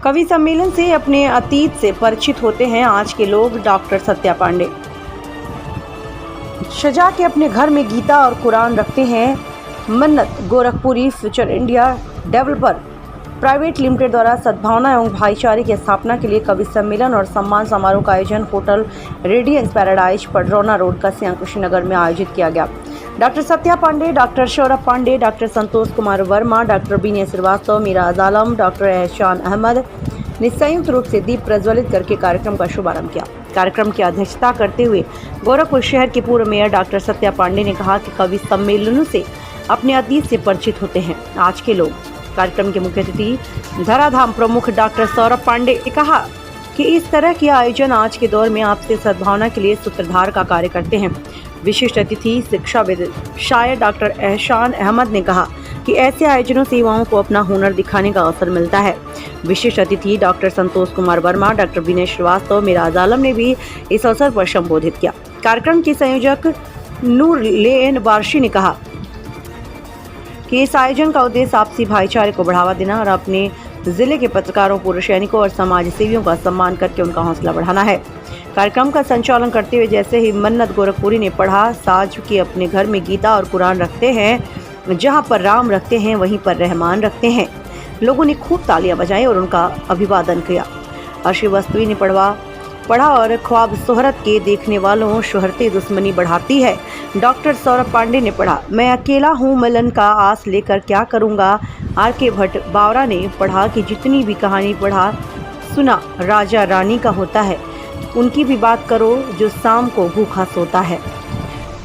कवि सम्मेलन से अपने अतीत से परिचित होते हैं आज के लोग। डॉक्टर सत्या पांडे सजा के अपने घर में गीता और कुरान रखते हैं। मन्नत Gorakhpuri future India developer private limited द्वारा सद्भावना एवं भाईचारे की स्थापना के लिए कवि सम्मेलन और सम्मान समारोह का आयोजन hotel Radiance Paradise Padrauna road Kasya Kushinagar में आयोजित किया गया। Doctor Satya Pandey, doctor Saurabh Pandey, doctor Santosh Kumar Verma, doctor Vinay Srivastava, Miraj Alam, doctor Ehsan Ahmed ने संयुक्त रूप से दीप प्रज्वलित करके कार्यक्रम का शुभारंभ किया। कार्यक्रम की अध्यक्षता करते हुए गोरखपुर शहर के पूर्व मेयर डॉक्टर सत्या पांडे ने कहा कि कवि सम्मेलनों से अपने अतीत से परिचित होते हैं आज के लोग। कार्यक्रम के मुख्य अतिथि धराधाम प्रमुख डॉक्टर सौरभ पांडे ने कहा कि इस तरह के आयोजन आज के दौर में आपसी सद्भावना के लिए सूत्रधार का कार्य करते हैं। विशिष्ट अतिथि शिक्षाविद शायर डॉक्टर एहसान अहमद ने कहा कि ऐसे आयोजनों से युवाओं को अपना हुनर दिखाने का अवसर मिलता है। विशिष्ट अतिथि डॉक्टर संतोष कुमार वर्मा, डॉक्टर विनय श्रीवास्तव, मिराज आलम ने भी इस अवसर पर संबोधित किया। कार्यक्रम के संयोजक नूर लेन बार्शी ने कहा कि इस आयोजन का उद्देश्य आपसी भाईचारे को बढ़ावा देना और अपने जिले के पत्रकारों, पूर्व सैनिकों और समाज सेवियों का सम्मान करके उनका हौसला बढ़ाना है। कार्यक्रम का संचालन करते हुए जैसे ही मन्नत गोरखपुरी ने पढ़ा, साज के अपने घर में गीता और कुरान रखते हैं, जहां पर राम रखते हैं वहीं पर रहमान रखते हैं। लोगों ने खूब तालियां बजाई और उनका अभिवादन किया। अर्शी वस्तुई ने पढ़ा और ख्वाब शोहरत के देखने वालों शोहरते दुश्मनी बढ़ाती है। डॉक्टर सौरभ पांडे ने पढ़ा, मैं अकेला हूँ मिलन का आस लेकर क्या करूँगा। आर.के. भट्ट बावरा ने पढ़ा कि जितनी भी कहानी पढ़ा सुना राजा रानी का होता है, उनकी भी बात करो जो शाम को भूखा सोता है।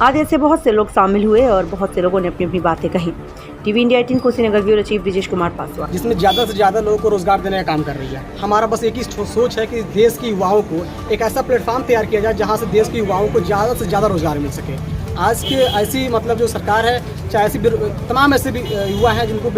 आज ऐसे बहुत से लोग शामिल हुए और बहुत से लोगों ने अपनी अपनी बातें कही। TV India 18 Kushinagar bureau chief Brijesh Kumar Paswan, जिसमें ज़्यादा से ज़्यादा लोगों को रोजगार देने का काम कर रही है। हमारा बस एक ही सोच है कि देश के युवाओं को एक ऐसा प्लेटफॉर्म तैयार किया जाए जहां से देश के युवाओं को ज़्यादा से ज़्यादा रोजगार मिल सके। आज के ऐसी जो सरकार है, चाहे ऐसी तमाम ऐसे भी युवा हैं जिनको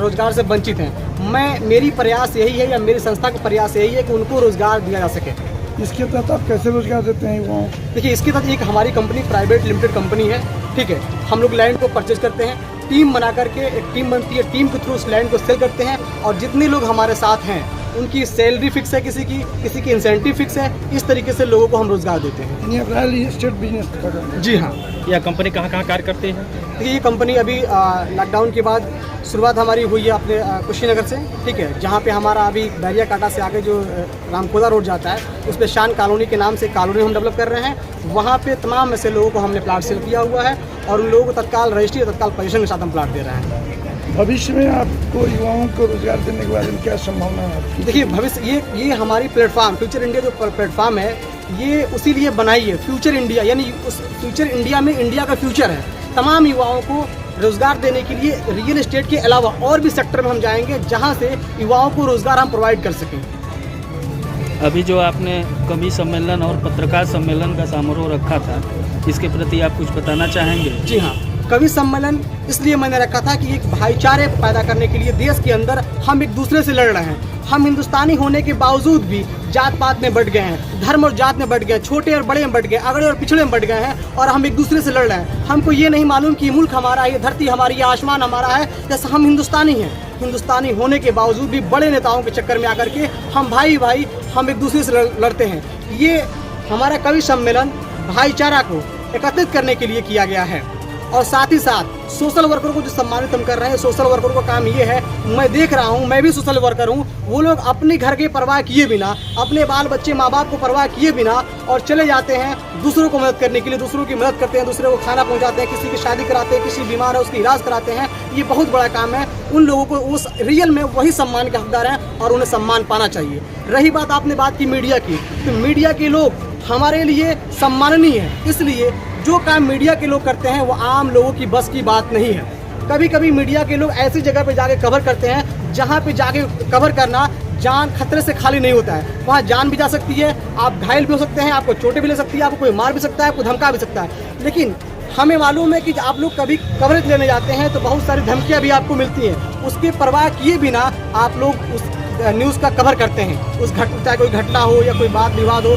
रोजगार से वंचित हैं। मेरी प्रयास यही है या मेरी संस्था का प्रयास यही है कि उनको रोजगार दिया जा सके। इसके तहत आप कैसे रोजगार देते हैं युवाओं? देखिए, इसके तहत एक हमारी कंपनी प्राइवेट लिमिटेड कंपनी है, ठीक है। हम लोग लैंड को परचेज करते हैं, टीम बना करके एक टीम बनती है, टीम के थ्रू उस लैंड को सेल करते हैं और जितने लोग हमारे साथ हैं उनकी सैलरी फिक्स है, किसी की इंसेंटिव फिक्स है। इस तरीके से लोगों को हम रोजगार देते हैं। ये रियल एस्टेट बिजनेस? जी हाँ। यह कंपनी कहाँ कार्य करती है? देखिए, ये कंपनी अभी लॉकडाउन के बाद शुरुआत हमारी हुई है अपने कुशीनगर से, ठीक है। जहाँ पे हमारा अभी बैरिया काटा से आगे जो रामकोदा रोड जाता है, उस पर शान कॉलोनी के नाम से कॉलोनी हम डेवलप कर रहे हैं। वहाँ पे तमाम ऐसे लोगों को हमने प्लाट सेल किया हुआ है और उन लोगों को तत्काल रजिस्ट्री और तत्काल पोजीशन के साथ हम प्लाट दे रहे हैं। भविष्य में आपको युवाओं को रोजगार देने के बारे में क्या संभावना है? देखिए, भविष्य ये हमारी प्लेटफॉर्म फ्यूचर इंडिया जो प्लेटफॉर्म है, ये उसी लिए बनाई है। फ्यूचर इंडिया यानी उस फ्यूचर इंडिया में इंडिया का फ्यूचर है। तमाम युवाओं को रोजगार देने के लिए रियल एस्टेट के अलावा और भी सेक्टर में हम जाएंगे जहां से युवाओं को रोजगार हम प्रोवाइड कर सकें। अभी जो आपने कवि सम्मेलन और पत्रकार सम्मेलन का समारोह रखा था, इसके प्रति आप कुछ बताना चाहेंगे? जी हाँ, कवि सम्मेलन इसलिए मैंने रखा था कि एक भाईचारे पैदा करने के लिए देश के अंदर हम एक दूसरे से लड़ रहे हैं। हम हिंदुस्तानी होने के बावजूद भी जात पात में बढ़ गए हैं, धर्म और जात में बढ़ गए, छोटे और बड़े में बढ़ गए, अगड़े और पिछड़े में बढ़ गए हैं और हम एक दूसरे से लड़ रहे हैं। हमको ये नहीं मालूम कि मुल्क हमारा है, ये धरती हमारी, ये आसमान हमारा है। जैसे हम हिंदुस्तानी हैं, हिंदुस्तानी होने के बावजूद भी बड़े नेताओं के चक्कर में आकर के हम भाई हम एक दूसरे से लड़ते हैं। ये हमारा कवि सम्मेलन भाईचारा को एकत्रित करने के लिए किया गया है और साथ ही साथ सोशल वर्कर को जो सम्मानित हम कर रहे हैं। सोशल वर्कर का काम ये है, मैं देख रहा हूँ, मैं भी सोशल वर्कर हूँ, वो लोग अपने घर की परवाह किए बिना, अपने बाल बच्चे माँ बाप को परवाह किए बिना और चले जाते हैं दूसरों को मदद करने के लिए। दूसरों की मदद करते हैं, दूसरे को खाना पहुँचाते हैं, किसी की शादी कराते हैं, किसी बीमार है उसकी इलाज कराते हैं। ये बहुत बड़ा काम है। उन लोगों को उस रियल में वही सम्मान के हकदार हैं और उन्हें सम्मान पाना चाहिए। रही बात आपने बात की मीडिया की, तो मीडिया के लोग हमारे लिए सम्माननीय है। इसलिए जो काम मीडिया के लोग करते हैं वो आम लोगों की बस की बात नहीं है। कभी कभी मीडिया के लोग ऐसी जगह पे जाके कवर करते हैं जहाँ पे जाके कवर करना जान खतरे से खाली नहीं होता है। वहाँ जान भी जा सकती है, आप घायल भी हो सकते हैं, आपको चोटें भी ले सकती है, आपको कोई मार भी सकता है, आपको धमका भी सकता है। लेकिन हमें मालूम है कि आप लोग कभी कवरेज लेने जाते हैं तो बहुत सारी धमकियाँ भी आपको मिलती हैं। उसकी परवाह किए बिना आप लोग उस न्यूज़ का कवर करते हैं। चाहे कोई घटना हो या कोई बात विवाद हो,